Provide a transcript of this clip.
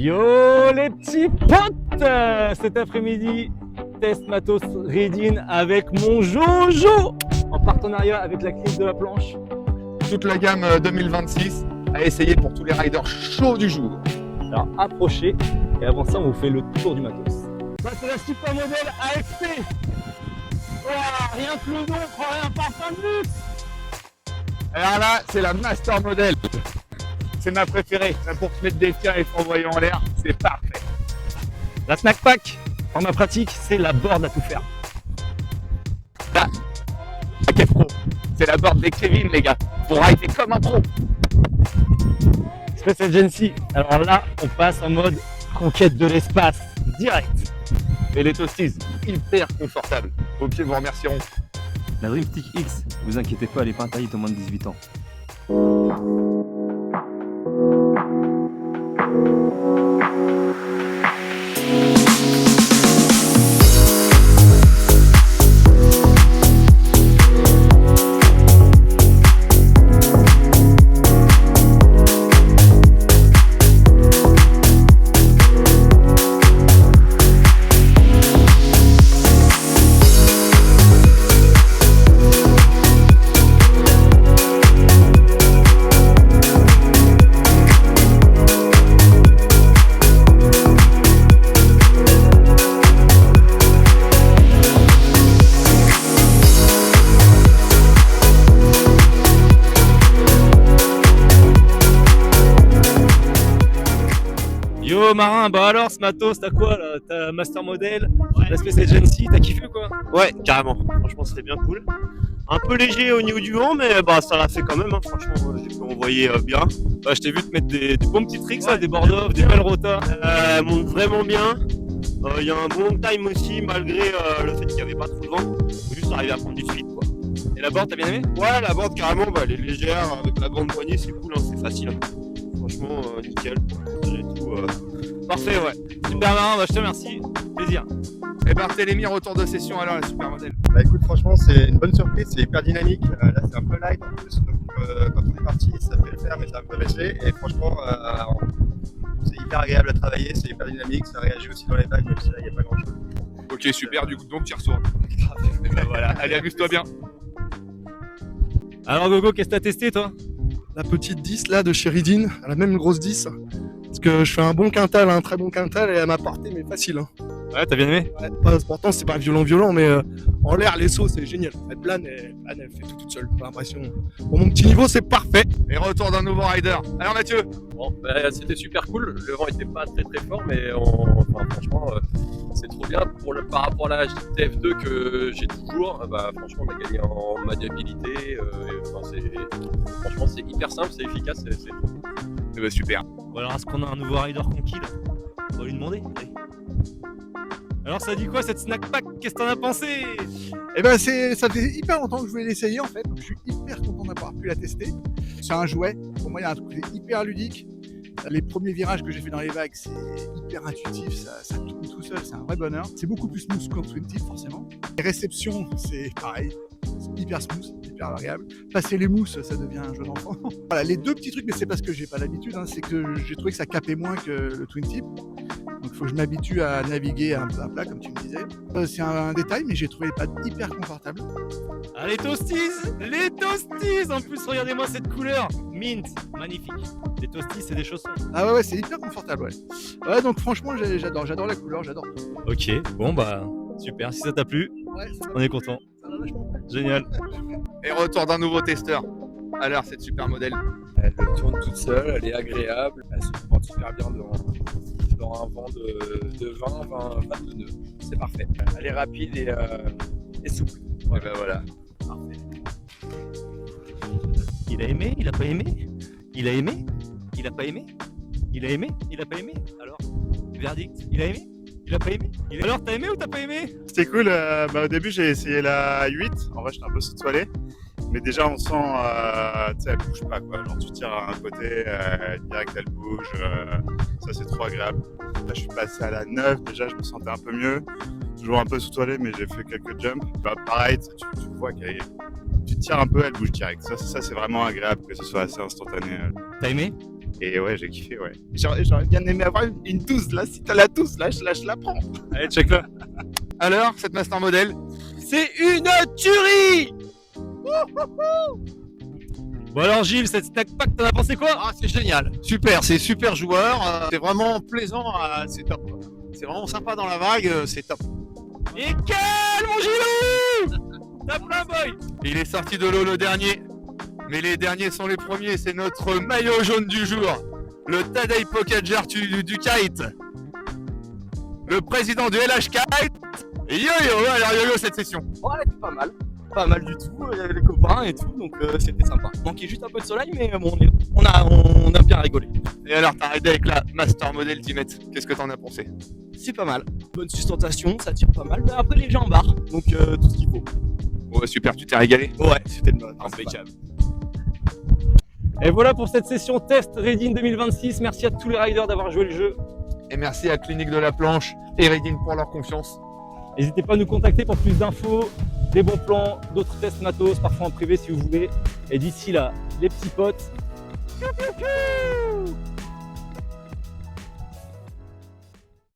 Yo les petits potes, cet après-midi, test matos Reading avec mon Jojo en partenariat avec la clinique de la planche. Toute la gamme 2026 à essayer pour tous les riders chauds du jour. Alors approchez et avant ça on vous fait le tour du matos. Ça c'est la super modèle AXP. Wow, rien que le nom, croirait un parfum de luxe. Alors là, c'est la Master Model. C'est ma préférée. Même pour te mettre des tiens et te renvoyer en l'air, c'est parfait. La Snack Pack, en ma pratique, c'est la board à tout faire. Là, à quel pro. C'est la board des Kevin, les gars. Pour rider comme un pro. Space Agency. Alors là, on passe en mode conquête de l'espace, direct. Et les Toasties, hyper confortables. Vos pieds vous remercieront. La Dreamstick X, vous inquiétez pas, elle est pas interdite aux moins de 18 ans. Yo Marin, bah alors ce matos, t'as quoi là? T'as Master Model, la Space Agency, t'as kiffé quoi? Ouais, carrément. Franchement, c'était bien cool. Un peu léger au niveau du vent, mais bah ça l'a fait quand même. Hein. Franchement, j'ai pu envoyer bien. Bah, je t'ai vu te mettre des bons petits tricks, là, des board-off, des belles rotas. Monte vraiment bien. Il y a un bon time aussi, malgré le fait qu'il n'y avait pas trop de vent. Faut juste arriver à prendre du speed, quoi. Et la board, t'as bien aimé? Ouais, la board, carrément, bah, elle est légère. Avec la grande poignée, c'est cool, hein, c'est facile. Hein. Franchement, nickel. J'ai tout. Parfait, ouais. Super Marin, bah, je te remercie. Plaisir. Et Barthélémy, retour de session alors, la Super Model. Bah écoute, franchement, c'est une bonne surprise, c'est hyper dynamique. Là, c'est un peu light en plus, donc quand on est parti, ça fait le faire, mais c'est un peu léger. Et franchement, c'est hyper agréable à travailler, c'est hyper dynamique, ça réagit aussi dans les vagues, même si là, il n'y a pas grand chose. Ok, super, du coup, donc tu ressors. Et ben voilà, allez, amuse-toi bien. Alors Gogo, qu'est-ce que t'as testé toi? La petite 10 là de chez Reading, la même grosse 10. Parce que je fais un bon quintal, un très bon quintal, et elle m'a porté, mais facile. Hein. Ouais, t'as bien aimé? Ouais, pourtant, c'est pas violent, mais en l'air, les sauts, c'est génial. Elle plane, elle fait tout toute seule, j'ai l'impression. Pour mon petit niveau, c'est parfait. Et retour d'un nouveau rider. Alors Mathieu. Bon, bah, c'était super cool. Le vent était pas très très fort, mais enfin, franchement, c'est trop bien. Par rapport à la TF2 que j'ai toujours, bah, franchement, on a gagné en maniabilité. Franchement, c'est hyper simple, c'est efficace, c'est trop cool. Eh ben super. Bon, alors, est-ce qu'on a un nouveau rider conquis là? On va lui demander. Allez. Alors, ça dit quoi cette Snack Pack? Qu'est-ce que t'en as pensé? Et ben, ça fait hyper longtemps que je voulais l'essayer en fait. Donc, je suis hyper content d'avoir pu la tester. C'est un jouet. Pour moi, il y a un truc hyper ludique. Les premiers virages que j'ai fait dans les vagues, c'est hyper intuitif, ça tourne tout seul, c'est un vrai bonheur. C'est beaucoup plus smooth qu'en Twin Tip, forcément. Les réceptions, c'est pareil, c'est hyper smooth, hyper agréable. Passer les mousses, ça devient un jeu d'enfant. Voilà, les deux petits trucs, mais c'est parce que j'ai pas l'habitude, hein, c'est que j'ai trouvé que ça capait moins que le Twin Tip. Donc il faut que je m'habitue à naviguer un peu à plat, comme tu me disais. C'est un détail, mais j'ai trouvé les pads hyper confortables. Ah, les toasties! Les toasties! En plus, regardez-moi cette couleur! Mint, magnifique. Les toasties, c'est des chaussons. Ah ouais, c'est hyper confortable, ouais. Ouais, donc franchement, j'adore la couleur, j'adore tout. Ok, bon bah, super. Si ça t'a plu, Ouais, on est content. ça va vachement plu. Génial. Et retour d'un nouveau testeur. Alors cette Super Model. Elle tourne toute seule, elle est agréable, elle se comporte super bien dans un vent de 22 nœuds. C'est parfait. Elle est rapide et souple. Et ben voilà. Il a aimé? Il a pas aimé? Il a aimé? Il a pas aimé? Il a aimé? Il a pas aimé? Alors, verdict, il a aimé? Il a pas aimé? Alors, t'as aimé ou t'as pas aimé? C'était cool. Au début, j'ai essayé la 8. En vrai, j'étais un peu sous-toilé. Mais déjà, on sent, tu sais, elle bouge pas, quoi. Genre, tu tires à un côté, direct, elle bouge. Ça, c'est trop agréable. Là, je suis passé à la 9. Déjà, je me sentais un peu mieux. Toujours un peu sous-toilé, mais j'ai fait quelques jumps. Bah, pareil, tu vois tu tires un peu, elle bouge direct. Ça, c'est vraiment agréable que ce soit assez instantané. T'as aimé? Et ouais, j'ai kiffé, ouais. J'aurais bien aimé avoir une 12 là. Si t'as la 12 là, je la prends. Allez, check-le. Alors, cette Master Model, C'est une tuerie. Bon alors Gilles, cette snack pack, t'en as pensé quoi? ah, c'est génial. Super, c'est super joueur. C'est vraiment plaisant. C'est top. C'est vraiment sympa dans la vague. C'est top. Et quel mon Gilou! T'as plein boy! Il est sorti de l'eau le dernier. Mais les derniers sont les premiers. C'est notre maillot jaune du jour. Le Tadei Pogacar du kite. Le président du LH Kite. Yo-yo, alors yo-yo cette session. Ouais, elle était pas mal. Pas mal du tout, il y avait les copains et tout, donc c'était sympa. Manquait juste un peu de soleil, mais bon, on a bien rigolé. Et alors, t'as arrêté avec la Master Model Ultimate. Qu'est-ce que t'en as pensé? C'est pas mal. Bonne sustentation, ça tire pas mal, mais après les gens barrent, donc tout ce qu'il faut. Ouais, super, tu t'es régalé. Ouais, c'était impeccable. Et voilà pour cette session test Reading 2026. Merci à tous les riders d'avoir joué le jeu. Et merci à Clinique de la Planche et Reading pour leur confiance. N'hésitez pas à nous contacter pour plus d'infos, des bons plans, d'autres tests matos, parfois en privé si vous voulez. Et d'ici là, les petits potes.